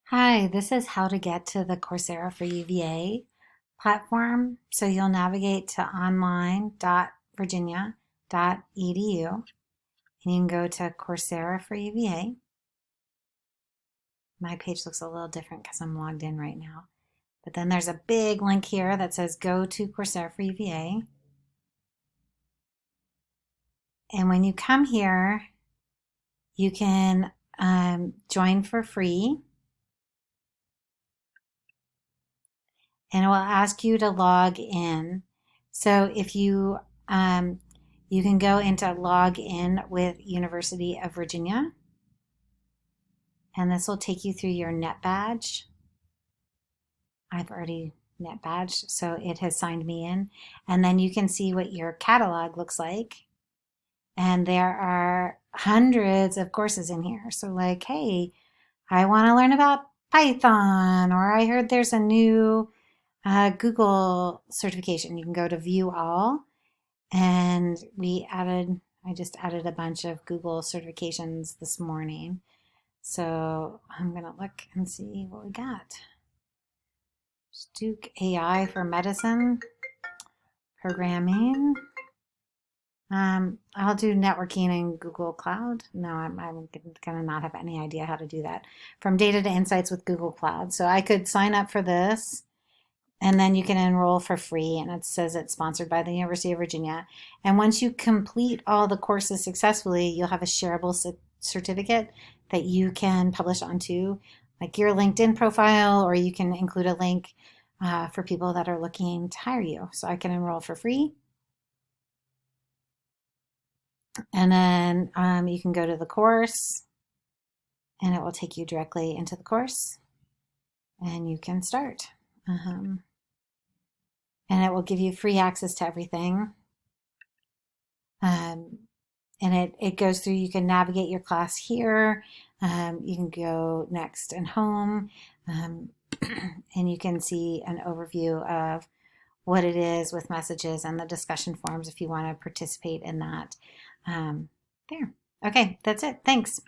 Hi, this is how to get to the Coursera for UVA platform. So you'll navigate to online.virginia.edu and you can go to Coursera for UVA. My page looks a little different because I'm logged in right now. But then there's a big link here that says go to Coursera for UVA. And when you come here, you can join for free. And it will ask you to log in. So if you can go into log in with University of Virginia, and this will take you through your net badge. I've already net badged, so it has signed me in. And then you can see what your catalog looks like. And there are hundreds of courses in here. So like, hey, I want to learn about Python, or I heard there's a new Google certification. You can go to view all, and I just added a bunch of Google certifications this morning. So I'm going to look and see what we got. Duke AI for medicine, programming. I'll do networking in Google Cloud. No, I'm going to not have any idea how to do that. From data to insights with Google Cloud. So I could sign up for this, and then you can enroll for free, and it says it's sponsored by the University of Virginia. And once you complete all the courses successfully, you'll have a shareable certificate that you can publish onto like your LinkedIn profile, or you can include a link for people that are looking to hire you. So I can enroll for free. And then you can go to the course, and it will take you directly into the course, and you can start. And it will give you free access to everything. And it goes through, you can navigate your class here. You can go next and home, and you can see an overview of what it is with messages and the discussion forums if you want to participate in that. There. Okay, that's it. Thanks.